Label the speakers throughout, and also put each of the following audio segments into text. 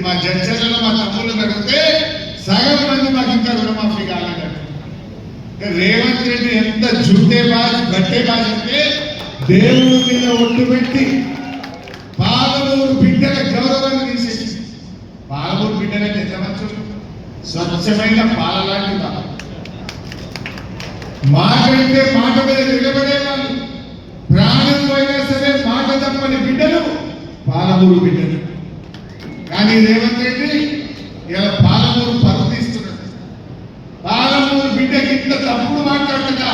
Speaker 1: మా జడ్చర్లలో మా తమ్ముళ్ళు అడిగితే సగం మంది మాకు ఇంకా రుణమాఫీ కాలేదు. రేవంత్ రెడ్డి ఎంత జుట్టే బాజ్ గట్టే బాజ్ అంటే దేవుడి మీద ఒట్టు పెట్టి పాలమూరు బిడ్డల గౌరవాన్ని తీసేసి, పాలమూరు బిడ్డలంటే ఎంత మంచి స్వచ్ఛమైన పాల లాంటి బాబు, మాకంటే మాట మీద నిలబడే వాళ్ళు, ప్రాణం పోయినా సరే మాట తప్పని బిడ్డలు పాలమూరు బిడ్డలు. కానీ రేవంత్ రెడ్డి ఇలా పాలమూరు పరువు తీస్తున్నాడు. పాలమూరు బిడ్డకి ఇంత తప్పుడు మాట్లాడగా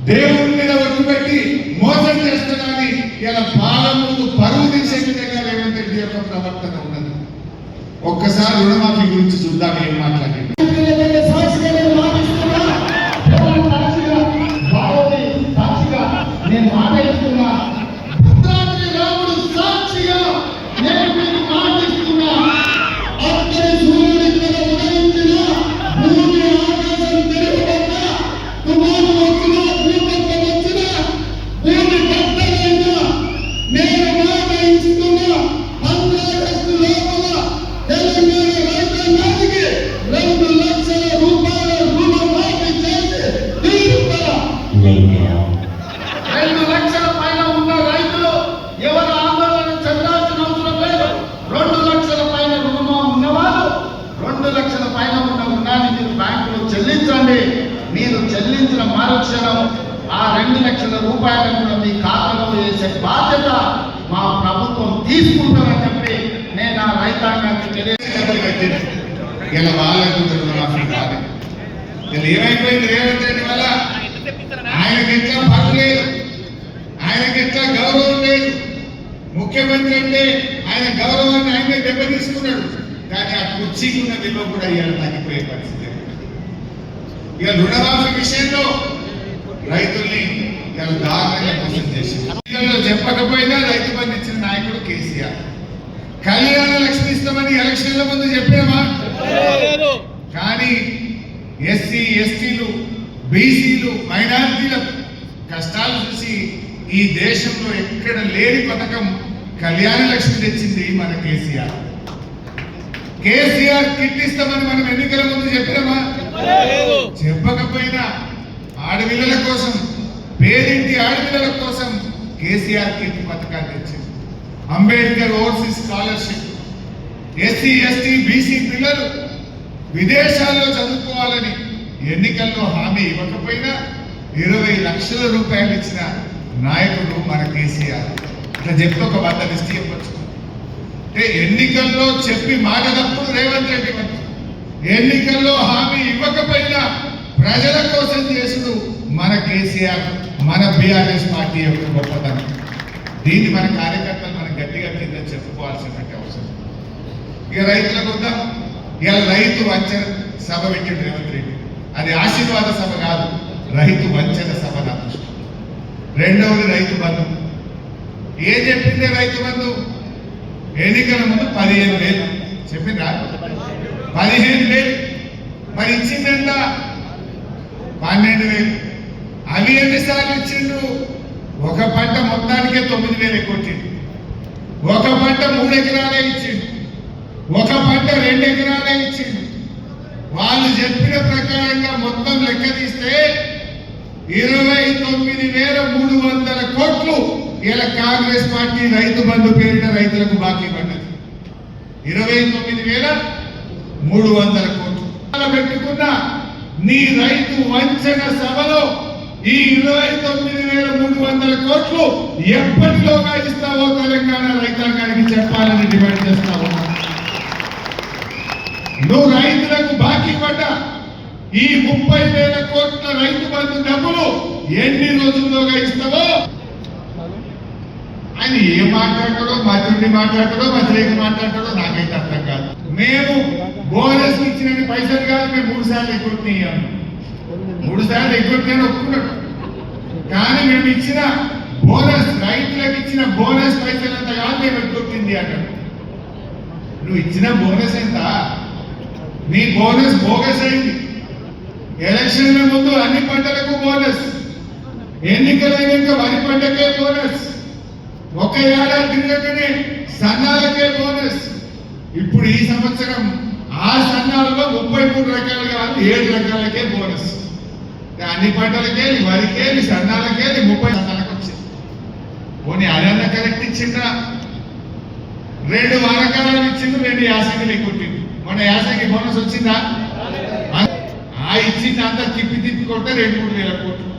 Speaker 1: దేవుడి మీద ఒట్టు పెట్టి మోసం చేస్తున్నాడని ఇలా పాలమూరు పరువు తీసే విధంగా రేవంత్ రెడ్డి యొక్క ప్రవర్తన ఉన్నది. ఒక్కసారి రుణమాఫీ గురించి చూద్దాం ఏం మాట్లాడి.
Speaker 2: నేను మాట ఇస్తున్నా, భద్రాద్రి రాముడు సాక్షిగా నేను మీకు మాట ఇస్తున్నా, అక్కడి సూర్యుడి మీద ఉదయించిన భూమి ఆకాశం తెలుగుతున్న తుమాను వచ్చిన భూకంపం వచ్చిన భూమి కట్టలైనా నేను మాట ఇస్తున్నా, 15 ఆగస్టు లోపల తెలంగాణ రైతాంగానికి 2 లక్షల రూపాయల రుణమాఫీ చేసి తీరుతా. 2 లక్షల పైన ఉన్న రైతులు ఎవరు ఆందోళన చెందాల్సిన అవసరం లేదు. 2 లక్షల పైన రుణమా ఉన్నవాళ్ళు 2 లక్షల పైన ఉన్న రుణాన్ని మీరు బ్యాంకులో చెల్లించండి. మీరు చెల్లించిన మరుక్షణం ఆ 2 లక్షల రూపాయలను కూడా మీ ఖాతాలో వేసే బాధ్యత మా ప్రభుత్వం తీసుకుంటారని చెప్పి నేను ఆ రైతాంగానికి తెలియజేయాలి.
Speaker 1: ఇలా వాళ్ళకు రుణమాఫీ కాదు. ఇలా ఏమైపోయింది రేవంత్ రెడ్డి వల్ల? ఆయనకి ఎట్లా పని లేదు, ఆయనకి ఎట్లా గౌరవం లేదు. ముఖ్యమంత్రి అంటే ఆయన గౌరవాన్ని ఆయనే దెబ్బతీసుకున్నాడు. కానీ ఆ కుర్చీకి ఉన్న విలువ కూడా ఇవాళ తగ్గిపోయే పరిస్థితి. ఇక రుణమాఫీ విషయంలో రైతుల్ని ఇవాళ దారుణంగా మోసం చేసింది. చెప్పకపోయినా రైతు బంధు ఇచ్చిన నాయకుడు కేసీఆర్. కళ్యాణ లక్ష్మి ఇస్తామని ఎలక్షన్ల ముందు చెప్పామా? కానీ ఎస్సీ ఎస్టీలు బీసీలు మైనారిటీల కష్టాలు చూసి ఈ దేశంలో ఎక్కడ లేని పథకం కళ్యాణ లక్ష్మి తెచ్చింది మన కేసీఆర్. కేసీఆర్ కిట్ ఇస్తామని మనం ఎన్నికల ముందు చెప్పినామా? చెప్పకపోయినా ఆడపిల్లల కోసం, పేరింటి ఆడపిల్లల కోసం కేసీఆర్ కిట్ పథకాన్ని తెచ్చింది. Ambedkar overseas scholarship, SC ST BC పిల్లలు విదేశాల్లో చదువుకోవాలని ఎన్నికల్లో హామీ ఇవ్వకపోయినా 20 లక్షల రూపాయలు ఇచ్చిన నాయకుడు మన కేసీఆర్. ఇట్లా చెప్పి ఒక 100 లిస్ట్ చెప్పచ్చు. అంటే ఎన్నికల్లో చెప్పి మాట తప్పుడు రేవంత్ రెడ్డి మంత్రి, ఎన్నికల్లో హామీ ఇవ్వకపోయినా ప్రజల కోసం చేసుడు మన కేసీఆర్, మన బీఆర్ఎస్ పార్టీ యొక్క గొప్పతనం. దీన్ని మన కార్యకర్తలు మనం గట్టిగా కింద చెప్పుకోవాల్సినటువంటి అవసరం. ఇక రైతులకు వద్దాం. ఇవాళ రైతు వంచన సభ పెట్టాడు రేవంత్ రెడ్డి. అది ఆశీర్వాద సభ కాదు, రైతు వంచన సభ. నా దృష్టి. రెండవది రైతు బంధు. ఏం చెప్పిందే రైతు బంధు? ఎన్నికల ముందు 15,000 చెప్పిందా? 15,000. మరి ఇచ్చిందంట 12,000. అవి ఎన్నిసార్లు ఇచ్చిండు? ఒక పంట మొత్తానికే 9,000 కొట్టిండు. ఒక పంట 3 ఎకరాలే ఇచ్చిండు. ఒక పంట 2 ఎకరాలే ఇచ్చిండు. వాళ్ళు చెప్పిన ప్రకారంగా మొత్తం లెక్క తీస్తే 29,300 కోట్లు ఇలా కాంగ్రెస్ పార్టీ రైతు బంధు పేరిట రైతులకు బాకీ పడ్డది. 29,300 కోట్లు పెట్టుకున్న నీ రైతు వంచన సభలో ఈ 29,300 కోట్లు ఎప్పటిలోగా ఇస్తావో తెలంగాణ రైతాంగానికి చెప్పాలని డిమాండ్ చేస్తా ఉన్నా. నువ్వు రైతులకు బాకీ పడ్డ ఈ 30,000 కోట్ల రైతు బంధు డబ్బులు ఎన్ని రోజుల్లోగా ఇస్తావో. ఆయన ఏం మాట్లాడతాడో, మధుడిని మాట్లాడతాడో, మధురేకి మాట్లాడతాడో నాకైతే అర్థం కాదు. మేము బోనస్ ఇచ్చిన పైసలు కాదు, మేము 3 సార్లు ఎగ్గొట్టినాము. 3 సార్లు ఎగ్గొట్టినా ఒప్పుకున్నాడు. కానీ మేము ఇచ్చిన బోనస్, రైతులకు ఇచ్చిన బోనస్ పైసలంత కాదు మేము ఎగ్గొట్టింది అన్నాడు. నువ్వు ఇచ్చిన బోనస్ ఎంత? నీ బోనస్ బోగస్ అయింది. ఎలక్షన్ల ముందు అన్ని పంటలకు బోనస్, ఎన్నికలైనాక వరి పంటకే బోనస్, ఒక ఏడాది తిరగకనే సన్నాలకే బోనస్, ఇప్పుడు ఈ సంవత్సరం ఆ సన్నాలలో 33 రకాలు కాదు 7 రకాలకే బోనస్. అన్ని పంటలకే వరికే సన్నాలకే 30 సన్నాలకు వచ్చింది. పోనీ అదన్నా కరెక్ట్ ఇచ్చిండ్రా? 2 వానకాలాలు ఇచ్చింది, 2 యాసంగిలు కొట్టింది. మన యాసంగి బోనస్ వచ్చిందా? ఆ ఇచ్చింది అంతా తిప్పి తిప్పి కొట్టే 2-3 వేల కోట్లు.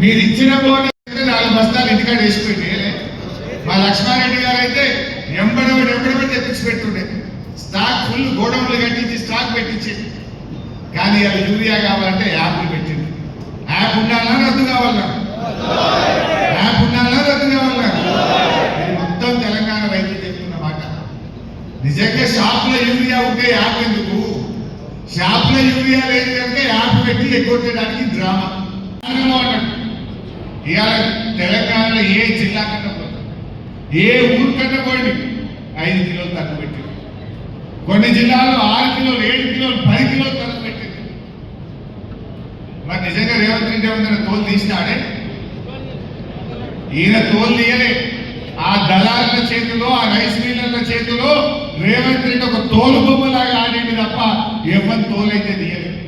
Speaker 1: మీరు ఇచ్చిన బోనస్ 4 బస్తాలు ఇంటికాడ వేసిపోయింది. మా లక్ష్మారెడ్డి గారు అయితే ఎంబడబడి తెప్పించి పెట్టుండే, స్టాక్ ఫుల్ గోడౌన్లు కట్టించి స్టాక్ పెట్టించి. కానీ అది యూరియా కావాలంటే యాప్లు పెట్టింది. యాప్ ఉండాలన్నా రద్దు కావాలన్నా? యాప్ ఉండాలన్నా రద్దు కావాలన్నా? ఇది మొత్తం తెలంగాణ రైతులు చెప్తున్న మాట. నిజంగా షాపులో యూరియా ఉంటే యాప్ ఎందుకు? షాపులో యూరియా లేదు కనుక యాప్ పెట్టి ఎగ్గొట్టడానికి డ్రామా అన్నట్టు. ఇవాళ తెలంగాణలో ఏ జిల్లా కన్నా పోతాం, ఏ ఊరు కన్నా పోండి 5 కిలోలు తక్కువ పెట్టింది. కొన్ని జిల్లాల్లో 6 కిలోలు 7 కిలోలు 10 కిలోలు తక్కువ పెట్టింది. మరి నిజంగా రేవంత్ రెడ్డి ఏమన్నా తోలు తీసినాడే? ఈయన తోలు తీయలే. ఆ దళారుల చేతిలో, ఆ రైస్ మిల్లర్ల చేతిలో రేవంత్ రెడ్డి ఒక తోలు బొమ్మలాగా ఆడింది తప్ప ఎవరి తోలైతే తీయలేదు.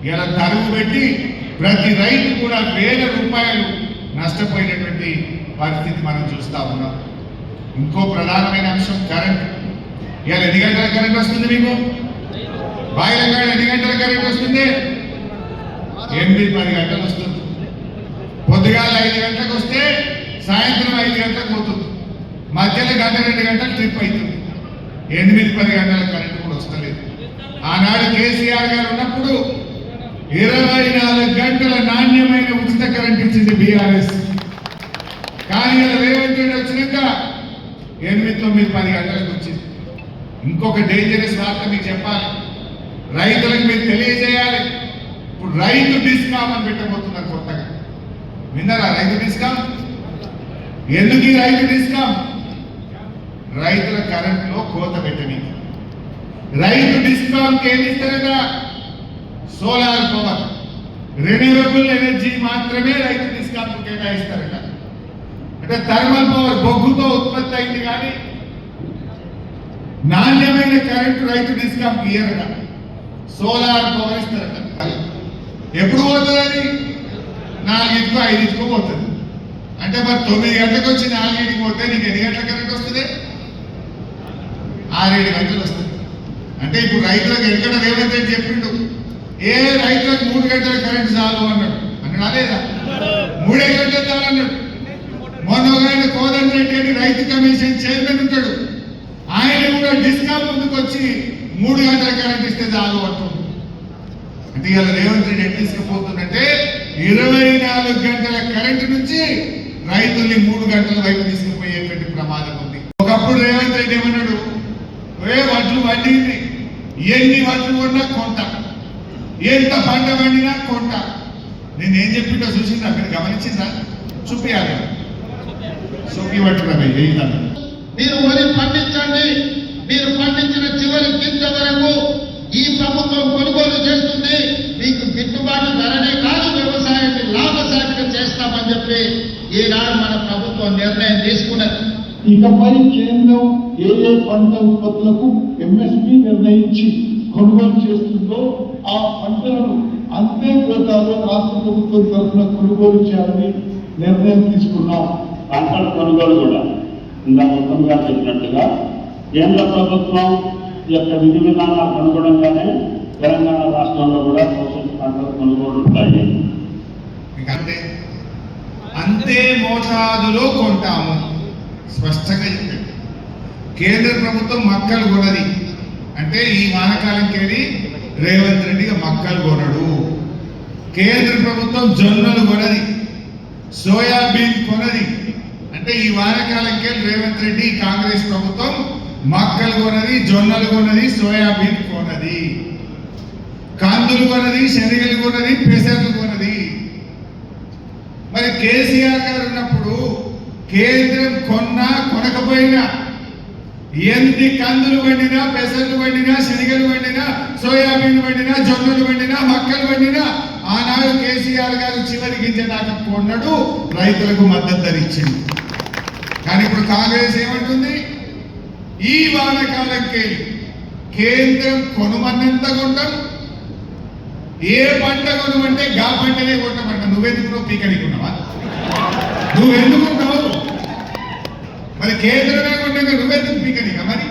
Speaker 1: ఇలా తరుగు పెట్టి ప్రతి రైతు కూడా వేల రూపాయలు నష్టపోయినటువంటి పరిస్థితి మనం చూస్తా ఉన్నాం. ఇంకో ప్రధానమైన అంశం కరెంట్. ఇవాళ ఎన్ని గంటల కరెంట్ వస్తుంది మీకు? బాయిలకాడ ఎన్ని గంటల కరెంట్ వస్తుంది? 8-10 గంటలు వస్తుంది. పొద్దుగాల 5 గంటలకు వస్తే సాయంత్రం 5 గంటలకు పోతుంది. మధ్యలో 1-2 గంటలు ట్రిప్ అవుతుంది. 8-10 గంటల కరెంట్ కూడా వస్తలేదు. ఆనాడు కేసీఆర్ గారు ఉన్నప్పుడు 24 గంటల నాణ్యమైన ఉచిత కరెంట్ ఇచ్చింది బీఆర్ఎస్. కానీ రేవంత్ రెడ్డి వచ్చినాక 8-9-10 గంటలకు వచ్చింది. ఇంకొక డేంజరస్ వార్త మీకు చెప్పాలి, రైతులకు మీరు తెలియజేయాలి. ఇప్పుడు రైతు డిస్కామ్ అని పెట్టబోతున్నారు కొత్తగా. విన్నారా రైతు డిస్కామ్? ఎందుకు ఈ రైతు డిస్కామ్? రైతుల కరెంట్లో కోత పెట్టని. రైతు డిస్కామ్కి ఏమి ఇస్తారట? సోలార్ పవర్, రెన్యూవబుల్ ఎనర్జీ మాత్రమే రైతు డిస్కామ్కు కేటాయిస్తారట. అంటే థర్మల్ పవర్ బొగ్గుతో ఉత్పత్తి అయింది కానీ నాణ్యమైన కరెంటు రైతు డిస్కామ్కి ఇయ్యరట. సోలార్ పవర్ ఇస్తారట. ఎప్పుడు పోతుందని? 4-5 పోతుంది. అంటే మరి 9 గంటలకు వచ్చి 4 పోతే నీకు ఎన్ని గంటల కరెంట్ వస్తుంది? 6-7 గంటలు వస్తుంది. అంటే ఇప్పుడు రైతులకు ఎక్కడ రేవంత్ రెడ్డి చెప్పిండు, ఏ రైతులకు 3 గంటల కరెంట్ చాలు అన్నాడు. లేదా 3 గంటలు చాలు అన్నాడు. మొన్న ఆయన కోదండ రెడ్డి అని రైతు కమిషన్ చైర్మన్ ఉంటాడు, ఆయన కూడా డిస్కామ్ ముందుకు వచ్చి 3 గంటల కరెంట్ ఇస్తే చాలు అంటుంది. అంటే ఇలా రేవంత్ రెడ్డి ఎట్ తీసుకుపోతుందంటే 24 గంటల కరెంటు నుంచి రైతుల్ని 3 గంటల వైపు తీసుకుపోయేటువంటి ప్రమాదం ఉంది. ఒకప్పుడు రేవంత్ రెడ్డి ఏమన్నాడు, వడ్లు వండింది, ఎన్ని వడ్లు కొన్నా కొంట, ఎంత పంట వండినా కొంట. నేనేం చెప్పిండో చూసిందా? మీరు గమనించిందా? చూపియాలి. చూపి పట్టుకున్నా
Speaker 2: మీరు వరి పండించండి, మీరు పండించిన చివరి గింజ వరకు ఈ ప్రభుత్వం కొనుగోలు చేస్తుంది. మీకు గిట్టుబాటు ధరనే కాదు, వ్యవసాయాన్ని లాభసాటిగా చేస్తామని చెప్పి ఈనాడు మన ప్రభుత్వం నిర్ణయం తీసుకున్నది.
Speaker 3: ఇకపై కేంద్రం ఏ పంట ఉత్పత్తులకు ఎంఎస్పి నిర్ణయించి కొనుగోలు చేస్తుందో ఆ పంటలను అంతే కోటాలో రాష్ట్ర ప్రభుత్వం తరఫున కొనుగోలు చేయాలని నిర్ణయం తీసుకున్నాం.
Speaker 4: పంటల కొనుగోలు కూడా ఇందా మొత్తం గారు చెప్పినట్టుగా కేంద్ర ప్రభుత్వం యొక్క విధి విధానాలకు అనుగుణంగానే తెలంగాణ రాష్ట్రంలో కూడా భవిష్యత్తు పంటల కొనుగోలు ఉంటాయి.
Speaker 1: అంతే మోతాదులో కొంటాము స్పష్టంగా చెప్పారు. కేంద్ర ప్రభుత్వం మక్కలు కొనది అంటే ఈ వానకాలంకెళ్ళి రేవంత్ రెడ్డిగా మక్కలు కొనడు. కేంద్ర ప్రభుత్వం జొన్నలు కొనది, సోయాబీన్ కొనది. అంటే ఈ వానకాలంకెళ్ళి రేవంత్ రెడ్డి కాంగ్రెస్ ప్రభుత్వం మక్కలు కొనది, జొన్నలు కొనది, సోయాబీన్ కొనది, కందులు కొనది, శనగలు కొనది, పెసర్లు కొనది. మరి కేసీఆర్ గారు ఉన్నప్పుడు కేంద్రం కొన్నా కొనకపోయినా ఎన్ని కందులు వండినా, పెసర్లు వండినా, శనగలు వండినా, సోయాబీన్ వండినా, జొన్నలు వండినా, మక్కలు వండినా ఆనాడు కేసీఆర్ గారు చివరి గింజ దాకా కొన్నాడు, రైతులకు మద్దతు ధర ఇచ్చింది. కానీ ఇప్పుడు కాంగ్రెస్ ఏమంటుంది? ఈ వానకాలంకి కేంద్రం కొనుమన్నంత కొంటాం, ఏ పంట కొనుమంటే గా పంటనే కొంటామంట. నువ్వెందుకు పీకనికున్నావా? నువ్వెందుకుంటావు? మరి కేంద్రమే కొంటాక నువ్వెందుకు పీకనిక? మరి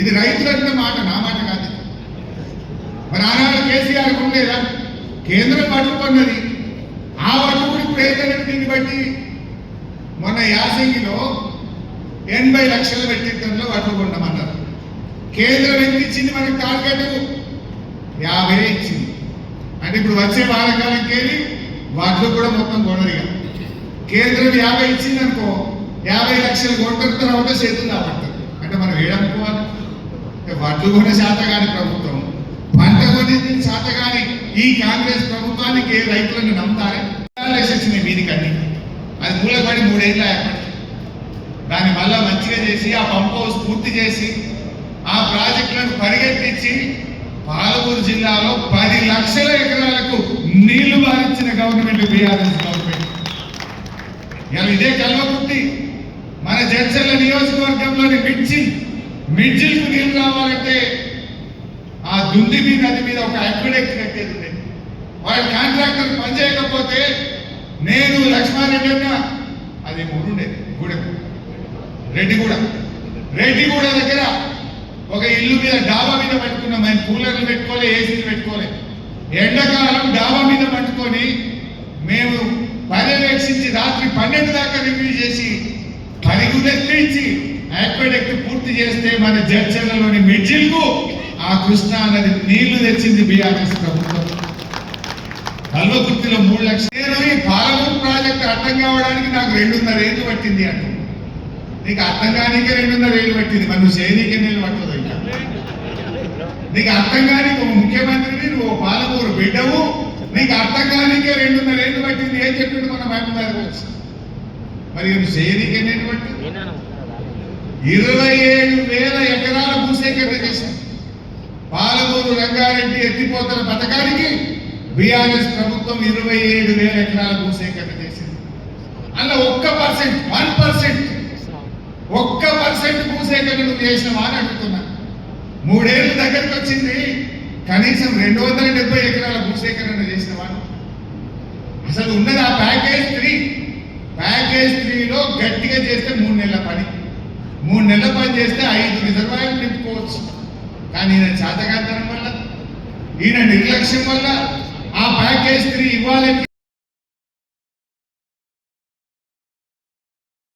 Speaker 1: ఇది రైతులంటే మాట, నా మాట కాదు. మరి ఆనాడు కేసీఆర్ ఉండేదా? కేంద్రం పట్టుకున్నది. ఆ పట్టుకుని ఇప్పుడు ఏదైనా దీన్ని బట్టి మొన్న యాసంగిలో 80 లక్షలు పెట్టించడంలో పట్టుకుంటామన్నారు. కేంద్రం ఎంత ఇచ్చింది మనకి? టార్గెట్ 50 ఇచ్చింది. అంటే ఇప్పుడు వచ్చే వానకాలంకి వెళ్ళి వాటిలో కూడా మొత్తం కొనదిగా. కేంద్రం 50 ఇచ్చింది అనుకో, 50 లక్షలు కొంటారు, తర్వాత చేతులు రాబడతారు. అంటే మనం ఏడనుకోవాలి? వడ్లు కొనే శాత కాని ప్రభుత్వం, పంట కొని శాత కాని ఈ కాంగ్రెస్ ప్రభుత్వానికి రైతులను నమ్ముతారే? వచ్చినాయి మీదికన్నీ. అది మూలపడి 3 ఏళ్ళు ఏర్పడి దాని వల్ల మంచిగా చేసి ఆ పంప్ హౌస్ పూర్తి చేసి ఆ ప్రాజెక్టులను పరిగెత్తించి పాలమూరు జిల్లాలో 10 లక్షల ఎకరాలకు నీళ్లు బారించిన గవర్నమెంట్ బీఆర్ఎస్ గవర్నమెంట్. ఇలా ఇదే కల్వకుర్తి మన జడ్చర్ల నియోజకవర్గంలోని మిడ్జిల్కు నీళ్లు రావాలంటే ఆ దుందిబి నది మీద ఒక అక్విడెక్ట్ కట్టేది ఉంది. వాళ్ళ కాంట్రాక్టర్ పనిచేయకపోతే నేను లక్ష్మారెడ్డి అన్న అది ఉండే గూడెం రెడ్డిగూడ దగ్గర ఒక ఇల్లు మీద డాబా మీద పట్టుకున్నాం. ఆయన కూలర్లు పెట్టుకోలే, ఏసీలు పెట్టుకోలే. ఎండాకాలం డాబా మీద పట్టుకొని మేము పర్యవేక్షించి రాత్రి 12 దాకా రివ్యూ చేసి పరిగుదెత్తించి యాక్వెడక్ట్ పూర్తి చేస్తే మన జడ్చర్లలోని మిడ్జిల్కు ఆ కృష్ణా నది నీళ్లు తెచ్చింది బీఆర్ఎస్ ప్రభుత్వం. కల్వకుర్తిలో 3 లక్షలు. నేను ఈ పాలమూరు ప్రాజెక్టు అర్థం కావడానికి నాకు 2.5 ఏళ్ళు పట్టింది అంట. నీకు అర్థం కానికే 2.5 ఏళ్ళు పట్టింది, మరి నువ్వు చేయనీకే నీళ్ళు పట్టదు. ఇంకా నీకు అర్థం కాని ఒక ముఖ్యమంత్రిని, నువ్వు పాలమూరు బిడ్డవు, నీకు అర్థం కానికే 2.5 ఏళ్ళు పట్టింది. ఏం చెప్పిండు మన మహబూబ్ వచ్చి? మరి నువ్వు చేయనీకే నీళ్ళు పట్టింది. 27,000 ఎకరాల భూసేకరణ చేశారు. పాలమూరు రంగారెడ్డి ఎత్తిపోతల పథకానికి బీఆర్ఎస్ ప్రభుత్వం 27,000 ఎకరాల భూసేకరణ చేసింది. అలా 1% భూసేకరణ నువ్వు చేసినవా అని అడుగుతున్నా. 3 ఏళ్ళు దగ్గరికి వచ్చింది, కనీసం 270 ఎకరాల భూసేకరణ చేసినవా? అసలు ఉన్నది ఆ ప్యాకేజ్ 3లో గట్టిగా చేస్తే 3 నెలల పని. 3 నెలల పని చేస్తే 5 రిజర్వాయర్లు నింపుకోవచ్చు. కానీ ఈయన చేతకాంతనం వల్ల, ఈయన నిర్లక్ష్యం వల్ల ఆ ప్యాకేజ్ 3 ఇవ్వాలని